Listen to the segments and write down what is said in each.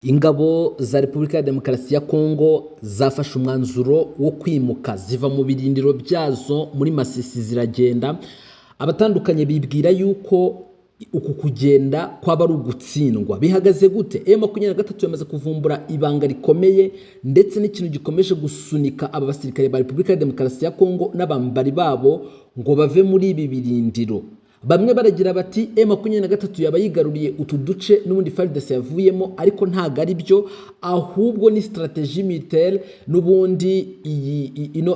Ingabo za Repubulika ya Demokarasi ya Kongo zafashe umwanzuro wo kwimuka ziva mu birindiro byazo muri Masisi ziragenda. Abatandukanye bibwira yuko uku kugenda kwaba ari ugutsindwa. Bihagaze gute? M23 yamaze kuvumbura ibanga rikomeye ndetse n'ikintu gikomeje gusunika aba basirikare ba Repubulika ya Demokarasi ya Kongo n'abambari babo ngo bave muri ibi birindiro. Bamwe baragira bati M23 yaba yigaruriye utu duce n'ubundi FARDC yavuyemo, ariko ntago ari byo, ahubwo ni strategie militaire n'ubundi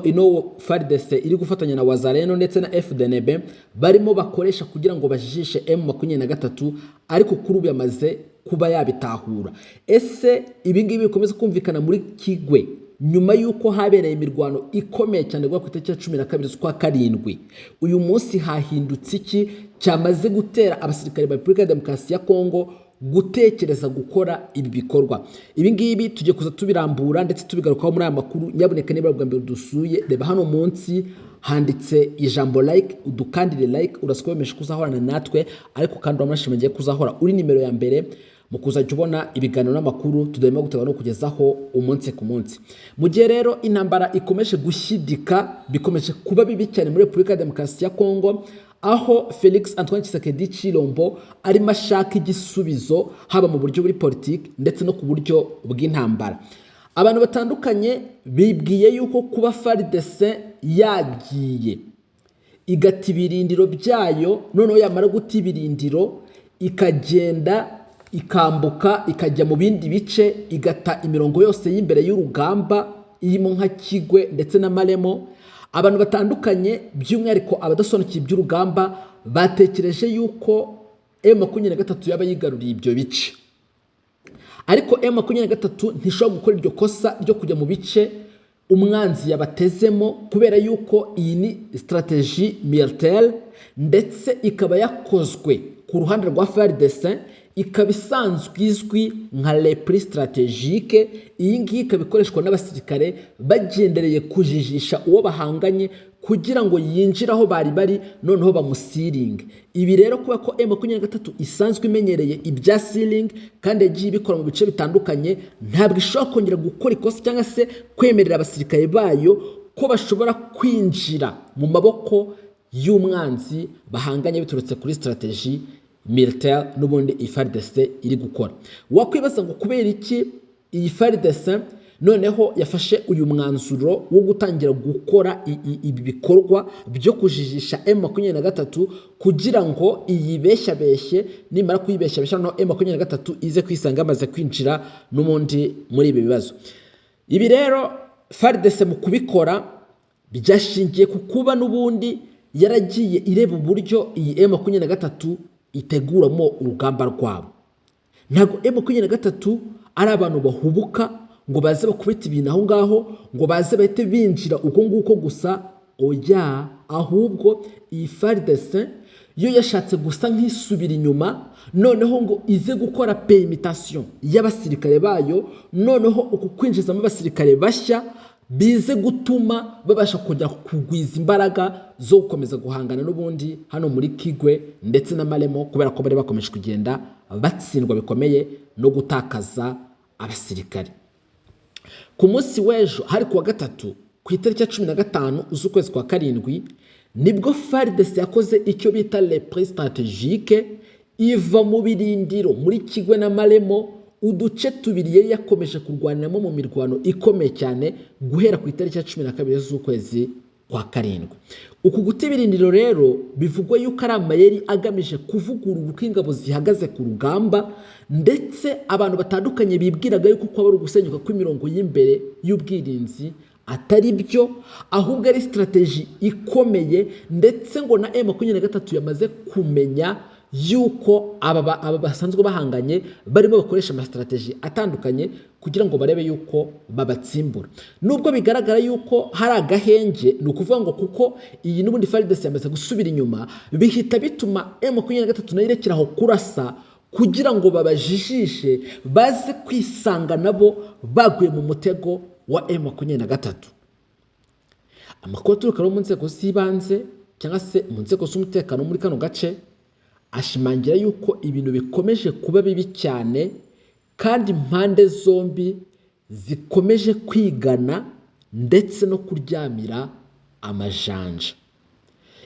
ino FARDC iri gufatanya na Wazalendo ndetse na FDNB barimo bakoresha kugira ngo bajijishe M23, ariko kuri ubu yamaze kuba yabitahura. Ese ibingibi bikomeza kumvikana muri Kigwe nyuma yuko habereye imirwano ikomeye cyane gwa ku itariki ya 12 z'ukwa karindwi. Uyu munsi hahindutse iki cyamaze gutera abasirikare ba Repubulika ya Demokarasi ya Kongo gutekereza gukora ibi bikorwa? Ibingibi tujye kuza tubirambura ndetse tubigarukaho muri aya makuru. Nyabuneka niba bwa mbere dusuye, reba hano munsi handitse ijambo like, udukandire like, urasikomeje kuzahorana natwe, ariko kandi uramashima kuzahora uri nimero ya mbere mu kuzajya ubona ibiganiro n'amakuru tudahema gutega no kugezaho umunsi ku munsi. Mu gihe rero intambara ikomeje gushyidika, bikomeje kuba bibi cyane muri Repubulika ya Demokarasi ya Kongo, aho Felix Antoine Tshisekedi Tshilombo arimo ashaka igisubizo haba mu buryo buri politiki ndetse no ku buryo bw'intambara. Abantu batandukanye bibwiye yuko kuba FARDC yagiye igata ibirindiro byayo, noneho yamara guta ibirindiro ikagenda ikambuka ikajya mu bindi bice, igata imirongo yose y'imbere y'urugamba irimo nka Kigwe ndetse na Maremo. Abantu batandukanye by'umwihariko abadasobanukiye iby'urugamba batekereje yuko M23 yaba yigaruriye ibyo bice, ariko M23 ntishobora gukora iryo kosa ryo kujya mu bice umwanzi yabatezemo, kubera yuko iyi ni strategie militaire ndetse ikaba yakozwe ku ruhande rwa FARDC, ikaba isanzwe izwi nka repris stratégique. Iyi ngiyi ikaba ikoreshwa n'abasirikare bagendereye kujijisha uwo bahanganye kugira ngo yinjire aho bari bari, noneho bamusiringe. Ibi rero kuba ko M23 isanzwe imenyereye ibya sealing kandi yagiye ibikora mu bice bitandukanye, ntabwo ishobora kongera gukora ikosa cyangwa se kwemerera abasirikare bayo ko bashobora kwinjira mu maboko y'umwanzi bahanganye biturutse kuri strategie militaire n'ubundi FARDC iri gukora. Wakwibaza ngo kubera iki iyi FARDC noneho yafashe uyu mwanzuro wo gutangira gukora ibi bikorwa byo kujijisha M23 kugira ngo iyibeshyabeshye, nimara kuyibeshyabeshya no M23 ize kwisanga amaze kwinjira n'ubundi muri ibi bibazo. Ibi rero FARDC mu kubikora byashingiye ku kuba n'ubundi yaragiye ireba uburyo iyi M23 iteguramo urugamba rwabo. Ntago M23 ari abantu bahubuka ngo baze bakubita ibintu aho ngaho ngo baze bahite binjira uko nguko gusa, oya, ahubwo iyi FARDC yo yashatse gusa nk'isubira inyuma, noneho ngo ize gukora permutation y'abasirikare bayo, noneho uku kwinjizamo abasirikare bashya bize gutuma babasha kujya kugwiza imbaraga zo gukomeza guhangana n'ubundi hano muri Kigwe ndetse na Maremo, kubera ko bari bakomeje kugenda batsindwa bikomeye no gutakaza abasirikare. Ku munsi w'ejo hari kuwa gatatu ku itariki ya 15 z'ukwezi kwa karindwi nibwo FARDC yakoze icyo bita repris stratégique, iva mu birindiro muri Kigwe na Maremo, uduce tubiri yari yakomeje kurwaniramo mu mirwano ikomeye cyane guhera ku itariki ya 12 z'ukwezi kwa karindwi. Uku guta ibirindiro rero bivugwa yuko ari amayeri agamije kuvugurura uko ingabo zihagaze ku rugamba, ndetse abantu batandukanye bibwiraga yuko kwaba ari ugusenyuka kw'imirongo y'imbere y'ubwirinzi. Atari byo, ahubwo ari strategie ikomeye, ndetse ngo na M23 yamaze kumenya yuko aba basanzwe bahanganye barimo bakoresha ama strategie atandukanye kugira ngo barebe yuko babatsimbura. Nubwo bigaragara yuko hari agahenge, ni ukuvuga ngo kuko iyi n'ubundi FARDC yamaze gusubira inyuma, bihita bituma M23 nayo irekeraho kurasa kugira ngo babajijishe baze kwisanga nabo baguye mu mutego wa M23. Amakuru aturuka mu nzego z'ibanze cyangwa se mu nzego z'umutekano muri kano gace ashimangira yuko ibintu bikomeje kuba bibi cyane, kandi impande zombi zikomeje kwigana ndetse no kuryamira amajanja.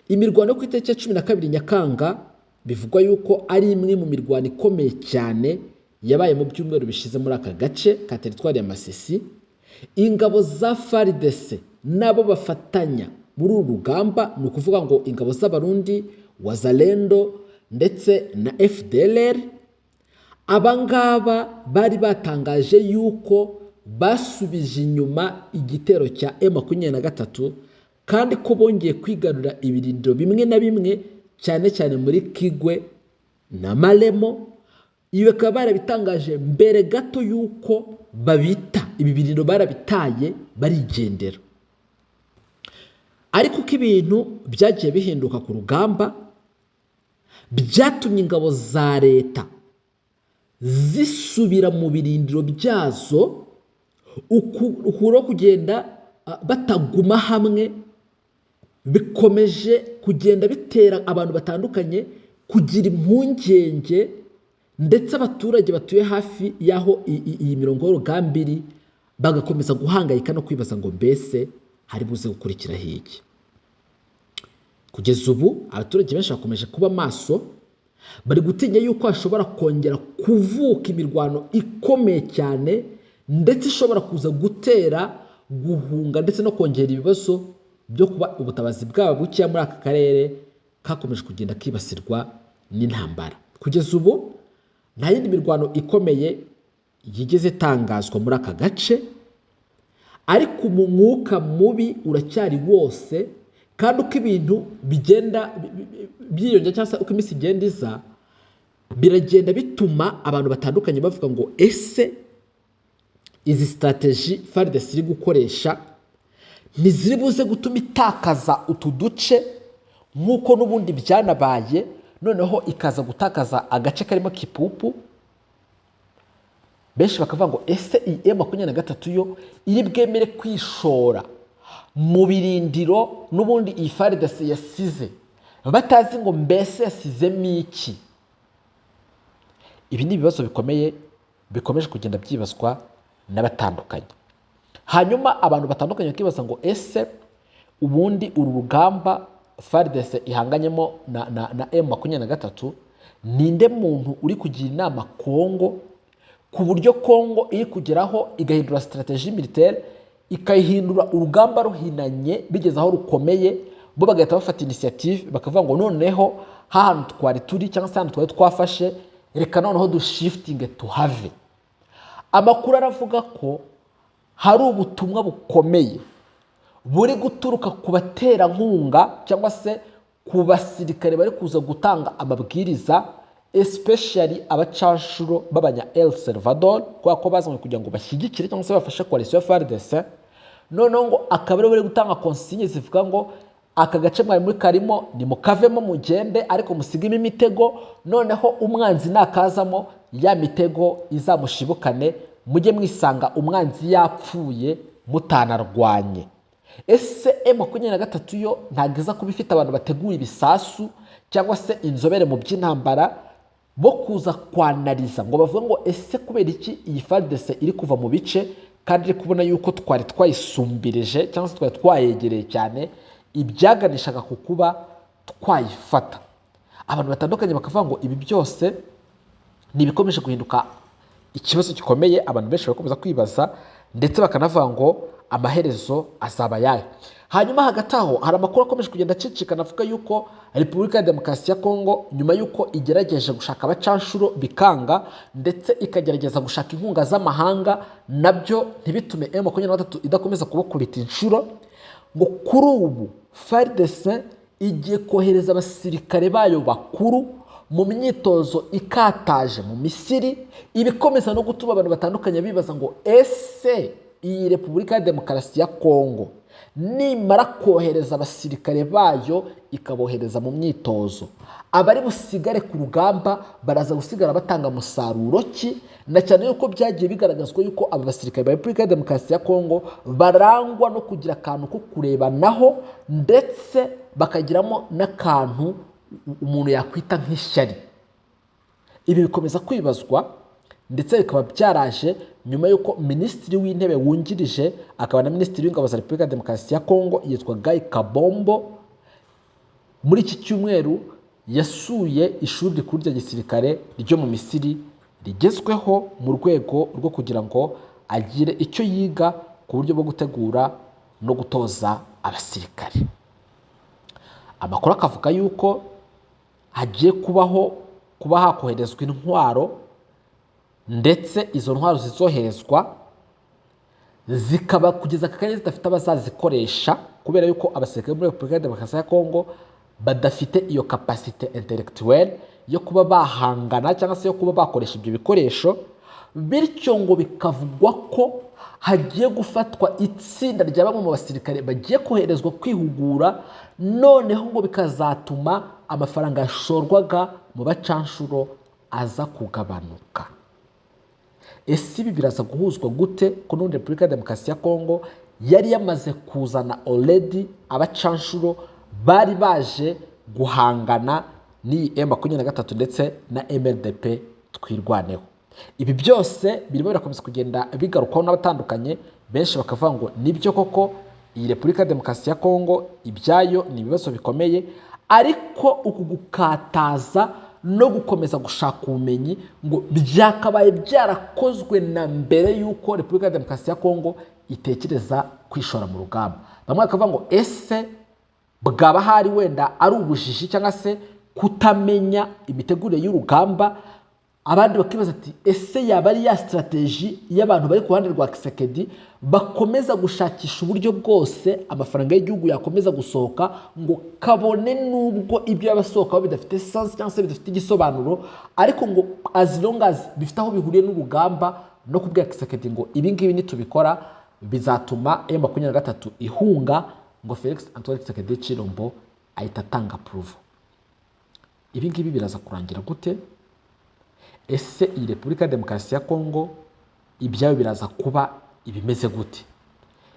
Imirwano yo ku itariki ya 12 Nyakanga bivugwa yuko ari imwe mu mirwano ikomeye cyane yabaye mu byumweru bishize muri aka gace ka teritwari ya Masisi. Ingabo za FARDC nabo bafatanya muri uru rugamba, ni ukuvuga ngo ingabo z'Abarundi, Wazalendo ndetse na FDLR, abangaba bari batangaje yuko basubije inyuma igitero cya M23 kandi ko bongeye kwigarura ibirindiro bimwe na bimwe cyane cyane muri Kigwe na Malemo. Ibi bakaba barabitangaje mbere gato yuko babita ibi birindiro barabitaye barigendera. Ariko ko ibintu byagiye bihinduka ku rugamba, byatumye ingabo za leta zisubira mu birindiro byazo, ukuro kugenda bataguma hamwe, bikomeje kugenda bitera abantu batandukanye kugira impungenge, ndetse abaturage batuye hafi yaho iyi mirongo y'urugamba iri bagakomeza guhangayika no kwibaza ngo mbese hari buze gukurikira hiki. Kugeza ubu abaturage benshi bakomeje kuba maso, bari gutinya yuko hashobora kongera kuvuka imirwano ikomeye cyane, ndetse ishobora kuza gutera guhunga ndetse no kongera ibibazo byo kuba ubutabazi bwabo bukeya muri aka karere kakomeje kugenda kibasirwa n'intambara. Kugeza ubu nta yindi mirwano ikomeye yigeze itangazwa muri aka gace, ariko umwuka mubi uracyari wose, kandi uko ibintu bigenda byiyongera cyangwa se uko iminsi igenda iza, biragenda bituma abantu batandukanye bavuga ngo ese izi strategy FARDC iri gukoresha ntiziri buze gutuma itakaza utu duce nk'uko n'ubundi byanabaye, noneho ikaza gutakaza agace karimo Kipupu. Benshi bakavuga ngo ese iyi M23 yo iri bwemere kwishora mu birindiro n'ubundi iyi FARDC yasize, batazi ngo mbese yasizemo iki. Ibi ni ibibazo bikomeye bikomeje kugenda byibazwa n'abatandukanye. Hanyuma abantu batandukanye bakibaza ngo ese ubundi uru rugamba FARDC ihanganyemo na M23, ninde muntu uri kugira inama Kongo ku buryo Kongo iri kugeraho igahindura strategie militaire, ikayihindura urugamba ruhinanye bigeze aho rukomeye, bo bagahita bafata initiative bakavuga ngo noneho hahantu twari turi cyangwa se ahantu twari twafashe, reka noneho dushifting tuhave. Amakuru aravuga ko hari ubutumwa bukomeye buri guturuka ku baterankunga cyangwa se ku basirikare bari kuza gutanga amabwiriza, especially abacanshuro b'abanya El Salvador, kwa ko bazanye kugira ngo bashyigikire cyangwa se bafashe coalition ya FARDC. Noneho ngo akabari bari gutanga consigne zivuga ngo aka gace mwari muri karimo ni mukavemo mugende, ariko musigime imitego, noneho umwanzi nakazamo ya mitego izamushibukane, mujye mwisanga umwanzi yapfuye mutanarwanye. Ese M23 yo ntagiza kuba ifite abantu bategura ibisasu cyangwa se inzobere mu by'intambara bo kuza kwanariza ngo bavuga ngo ese kubera iki iyi FARDC iri kuva mu bice kandi iri kubona yuko twari twayisumbirije cyangwa se twari twayegereye cyane, ibyaganishaga ku kuba twayifata. Abantu batandukanye bakavuga ngo ibi byose nibikomeje guhinduka ikibazo gikomeye, abantu benshi bakomeza kwibaza ndetse bakanavuga ngo amaherezo azaba yayo. Hanyuma hagati aho hari amakuru akomeje kugenda acicikana avuga yuko Repubulika ya Demokarasi ya Kongo nyuma yuko igerageje gushaka abacanshuro bikanga, ndetse ikagerageza gushaka inkunga z'amahanga nabyo ntibitume M23 idakomeza kubakubita inshuro, ngo kuri ubu FARDC igiye kohereza abasirikare bayo bakuru mu myitozo ikataje mu Misiri, ibikomeza no gutuma abantu batandukanye bibaza ngo ese iyi Repubulika ya Demokarasi ya Kongo nimara kohereza abasirikare bayo ikabohereza mu myitozo, abari busigare ku rugamba baraza gusigara batanga musaruro ki, na cyane yuko byagiye bigaragazwa yuko aba basirikare ba Repubulika ya Demokarasi ya Kongo barangwa no kugira akantu ko kurebanaho, ndetse bakagiramo n'akantu umuntu yakwita nk'ishyari. Ibi bikomeza kwibazwa ndetse bikaba byaraje nyuma y'uko minisitiri w'intebe wungirije akaba na minisitiri w'ingabo za Repubulika ya Demokarasi ya Kongo yitwa Guy Kabombo muri iki cyumweru yasuye ishuri rikuru rya gisirikare ryo mu Misiri rigezweho mu rwego rwo kugira ngo agire icyo yiga ku buryo bwo gutegura no gutoza abasirikare. Amakuru akavuga yuko hagiye kuba hakoherezwa intwaro, ndetse izo ntwaro zizoherezwa zikaba kugeza aka kanya zidafite abazazikoresha kubera yuko abasirikare muri Repubulika ya Demokarasi ya Kongo badafite iyo capacité intellectuelle yo kuba bahangana cyangwa se yo kuba bakoresha ibyo bikoresho, bityo ngo bikavugwa ko hagiye gufatwa itsinda rya bamwe mu basirikare bagiye koherezwa kwihugura, noneho ngo bikazatuma amafaranga yashorwaga mu bacanshuro aza kugabanuka. Ese ibi biraza guhuzwa gute ko n'ubundi Repubulika ya Demokarasi ya Kongo yari yamaze kuzana already abacanshuro bari baje guhangana ni M23 ndetse na MLDP twirwaneho? Ibi byose birimo birakomeza kugenda bigarukwaho n'abatandukanye, benshi bakavuga ngo nibyo koko iyi Repubulika ya Demokarasi ya Kongo ibyayo ni ibibazo bikomeye, ariko uku gukataza no gukomeza gushaka ubumenyi ngo byakabaye byarakozwe na mbere y'uko Repubulika ya Demokarasi ya Kongo itekereza kwishora mu rugamba. Bamwe bakavuga ngo ese bwaba hari wenda ari ubujiji cyangwa se kutamenya imitegurire y'urugamba, abandi bakibaza ati ese yaba ari ya strategy y'abantu bari ku ruhande rwa Kisekedi bakomeza gushakisha uburyo bwose amafaranga y'igihugu yakomeza gusohoka ngo kabone nubwo ibyo yabasohokaho bidafite sense cyangwa se bidafite igisobanuro, ariko ngo as long as bifite aho bihuriye n'urugamba no kubwira Kisekedi ngo ibi ngibi nitubikora bizatuma M23 ihunga, ngo Felix Antoine Tshisekedi Tshilombo ahita atanga approval. Ibi ngibi biraza kurangira gute? Ese iyi Repubulika ya Demokarasi ya Kongo ibyayo biraza kuba ibimeze gute?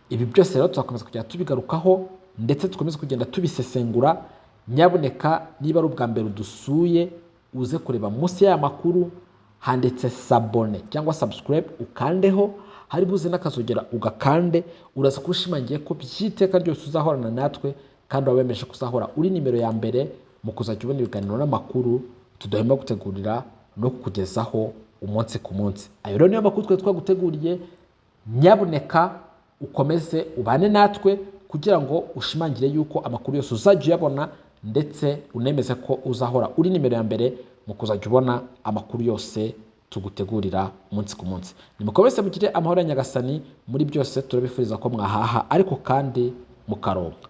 Ibi byose rero tuzakomeza kujya tubigarukaho ndetse tukomeza kugenda tubisesengura. Nyaboneka niba ari ubwa mbere udusuye uze kureba munsi y'aya makuru handitse sabone cyangwa subscribe, ukandeho, hari buze n'akazogera ugakande, uraza kurushimangiye ko byiteka ryose uzahorana natwe kandi wabemeje kuzahora uri nimero ya mbere mu kuzajya ubona ibiganiro n'amakuru tudahema gutegurira no kukugezaho umunsi ku munsi. Ayo rero niyo makuru twari twaguteguriye. Nyaboneka ukomeze ubane natwe kugira ngo ushimangire yuko amakuru yose uzajya uyabona, ndetse unemeze ko uzahora uri nimero ya mbere mu kuzajya ubona amakuru yose tugutegurira umunsi ku munsi. Nimukomeze mugire amahoro ya Nyagasani muri byose, turabifuriza ko mwahaha ariko kandi mukaronka.